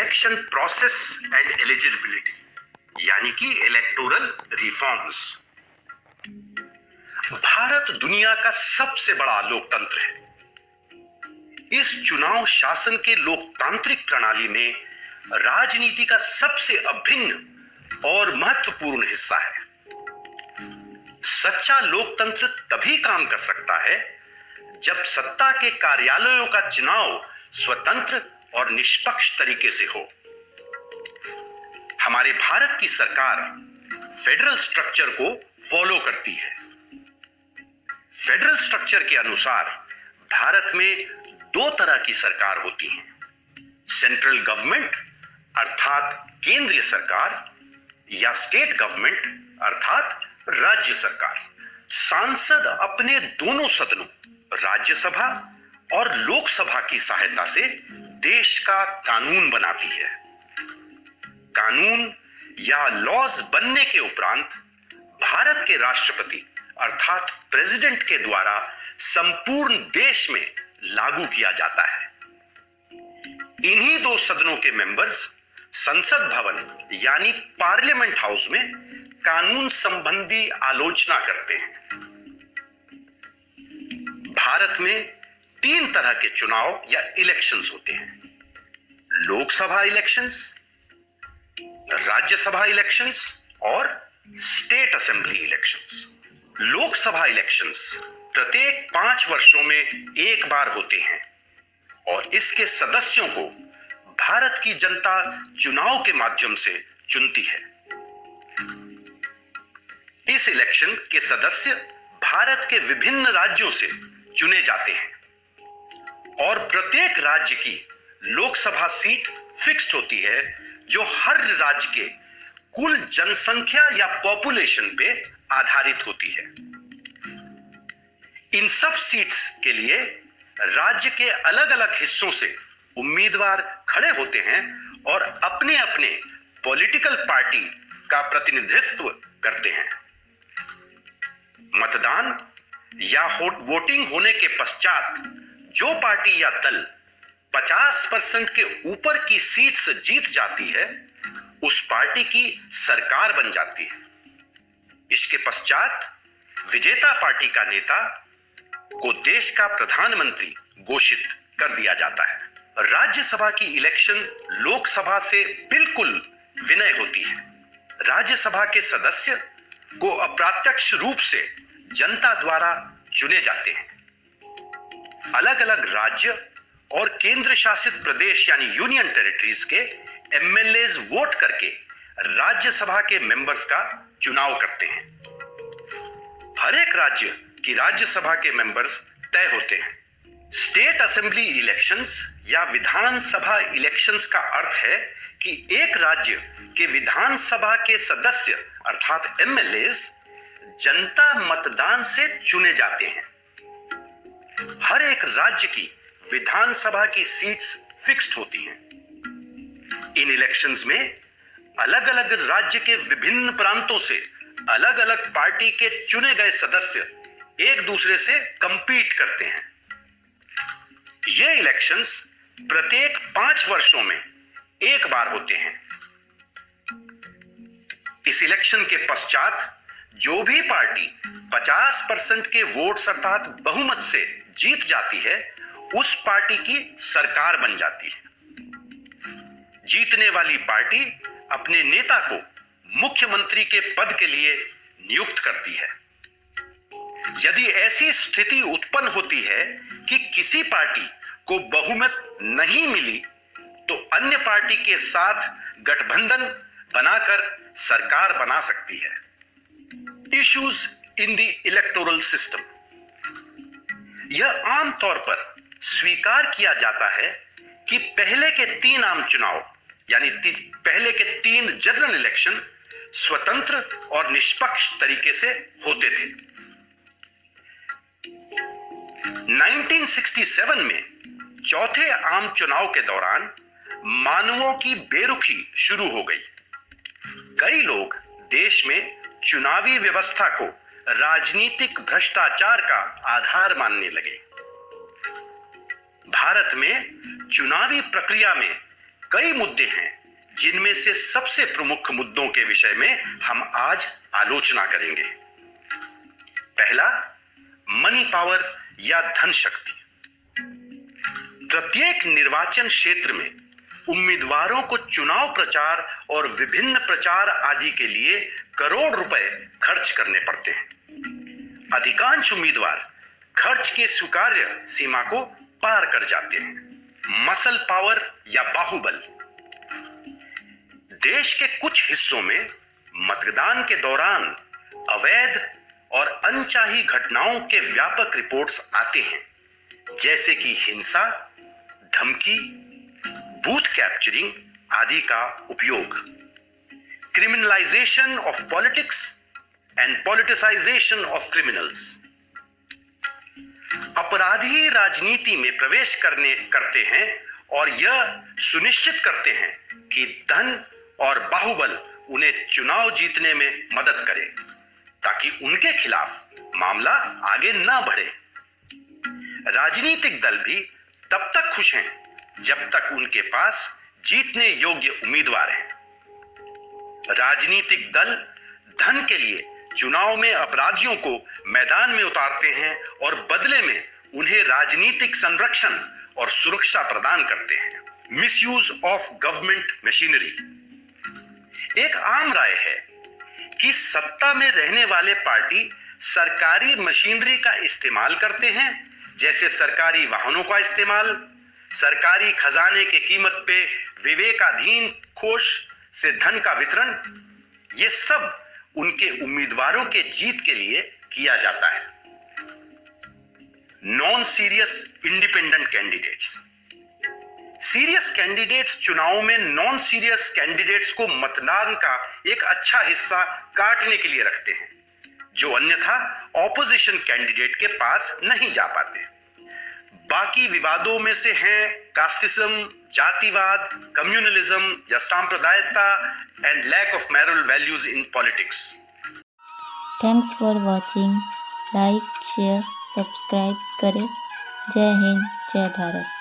Election process and eligibility, यानी कि electoral reforms. Bharat दुनिया का सबसे बड़ा लोकतंत्र है। इस चुनाव शासन के लोकतांत्रिक प्रणाली में राजनीति का सबसे अभिन्न और महत्वपूर्ण हिस्सा है। सच्चा लोकतंत्र तभी काम कर सकता है जब सत्ता के कार्यालयों का चुनाव स्वतंत्र और निष्पक्ष तरीके से हो। हमारे भारत की सरकार फेडरल स्ट्रक्चर को फॉलो करती है। फेडरल स्ट्रक्चर के अनुसार भारत में दो तरह की सरकार होती है, सेंट्रल गवर्नमेंट अर्थात केंद्रीय सरकार या स्टेट गवर्नमेंट अर्थात राज्य सरकार। सांसद अपने दोनों सदनों राज्यसभा और लोकसभा की सहायता से देश का कानून बनाती है। कानून या लॉज बनने के उपरांत भारत के राष्ट्रपति अर्थात प्रेसिडेंट के द्वारा संपूर्ण देश में लागू किया जाता है। इन्हीं दो सदनों के मेंबर्स संसद भवन यानी पार्लियामेंट हाउस में कानून संबंधी आलोचना करते हैं। भारत में तीन तरह के चुनाव या इलेक्शंस होते हैं, लोकसभा इलेक्शंस, राज्यसभा इलेक्शंस और state assembly elections. Lok Sabha elections प्रत्येक 5 वर्षों में एक बार होते हैं और इसके सदस्यों को भारत की जनता चुनाव के माध्यम से चुनती है। इस इलेक्शन के सदस्य भारत के विभिन्न राज्यों से चुने जाते हैं और प्रत्येक राज्य की लोकसभा सीट फिक्स्ड होती है जो हर राज्य के कुल जनसंख्या या पॉपुलेशन पे आधारित होती है। इन सब सीट्स के लिए राज्य के अलग अलग हिस्सों से उम्मीदवार खड़े होते हैं और अपने अपने पॉलिटिकल पार्टी का प्रतिनिधित्व करते हैं। मतदान या वोटिंग होने के पश्चात जो पार्टी या दल 50% के ऊपर की सीट्स जीत जाती है उस पार्टी की सरकार बन जाती है। इसके पश्चात विजेता पार्टी का नेता को देश का प्रधानमंत्री घोषित कर दिया जाता है। राज्यसभा की इलेक्शन लोकसभा से बिल्कुल विनय होती है। राज्यसभा के सदस्य को अप्रत्यक्ष रूप से जनता द्वारा चुने जाते हैं। अलग अलग राज्य और केंद्र शासित प्रदेश यानी यूनियन टेरिटरीज के एमएलएज वोट करके राज्यसभा के मेंबर्स का चुनाव करते हैं। हर एक राज्य की राज्यसभा के मेंबर्स तय होते हैं। स्टेट असेंबली इलेक्शंस या विधानसभा इलेक्शंस का अर्थ है कि एक राज्य के विधानसभा के सदस्य अर्थात एमएलएज जनता मतदान से चुने जाते हैं। हर एक राज्य की विधानसभा की सीट्स फिक्स्ड होती हैं। इन इलेक्शंस में अलग अलग राज्य के विभिन्न प्रांतों से अलग अलग पार्टी के चुने गए सदस्य एक दूसरे से कंपीट करते हैं। ये इलेक्शंस प्रत्येक 5 वर्षों में एक बार होते हैं। इस इलेक्शन के पश्चात जो भी पार्टी 50% के वोट्स अर्थात बहुमत से जीत जाती है उस पार्टी की सरकार बन जाती है। जीतने वाली पार्टी अपने नेता को मुख्यमंत्री के पद के लिए नियुक्त करती है। यदि ऐसी स्थिति उत्पन्न होती है कि किसी पार्टी को बहुमत नहीं मिली तो अन्य पार्टी के साथ गठबंधन बनाकर सरकार बना सकती है। Issues in the electoral system. यह आमतौर पर स्वीकार किया जाता है कि पहले के 3 आम चुनाव यानी पहले के 3 जनरल इलेक्शन स्वतंत्र और निष्पक्ष तरीके से होते थे। 1967 में चौथे आम चुनाव के दौरान मानवों की बेरुखी शुरू हो गई। कई लोग देश में चुनावी व्यवस्था को राजनीतिक भ्रष्टाचार का आधार मानने लगे। भारत में चुनावी प्रक्रिया में कई मुद्दे हैं जिनमें से सबसे प्रमुख मुद्दों के विषय में हम आज आलोचना करेंगे। पहला, मनी पावर या धन शक्ति। प्रत्येक निर्वाचन क्षेत्र में उम्मीदवारों को चुनाव प्रचार और विभिन्न प्रचार आदि के लिए करोड़ रुपए खर्च करने पड़ते हैं। अधिकांश उम्मीदवार खर्च के स्वीकार्य सीमा को पार कर जाते हैं। मसल पावर या बाहुबल। देश के कुछ हिस्सों में मतदान के दौरान अवैध और अनचाही घटनाओं के व्यापक रिपोर्ट्स आते हैं, जैसे कि हिंसा, धमकी, बूथ कैप्चरिंग आदि का उपयोग। Criminalisation of politics and politicisation of criminals. अपराधी राजनीति में प्रवेश करते हैं और यह सुनिश्चित करते हैं कि धन और बाहुबल उन्हें चुनाव जीतने में मदद करे, ताकि उनके खिलाफ मामला आगे ना बढ़े। राजनीतिक दल भी तब तक खुश हैं जब तक उनके पास जीतने योग्य उम्मीदवार हैं। राजनीतिक दल धन के लिए चुनाव में अपराधियों को मैदान में उतारते हैं और बदले में उन्हें राजनीतिक संरक्षण और सुरक्षा प्रदान करते हैं। Misuse of government machinery. एक आम राय है कि सत्ता में रहने वाले पार्टी सरकारी मशीनरी का इस्तेमाल करते हैं, जैसे सरकारी वाहनों का इस्तेमाल, सरकारी खजाने के कीमत पे विवेकाधीन कोष से धन का वितरण। ये सब उनके उम्मीदवारों के जीत के लिए किया जाता है। Non serious independent candidates. Serious candidates चुनाव में नॉन सीरियस कैंडिडेट्स को मतदान का एक अच्छा हिस्सा काटने के लिए रखते हैं, जो अन्यथा ऑपोजिशन कैंडिडेट के पास नहीं जा पाते। बाकी विवादों में से हैं कास्टिज्म, जातिवाद, कम्युनलिज्म या सांप्रदायिकता and lack of moral values in politics. Thanks for watching. Like, share, subscribe करें। जय हिंद, जय भारत।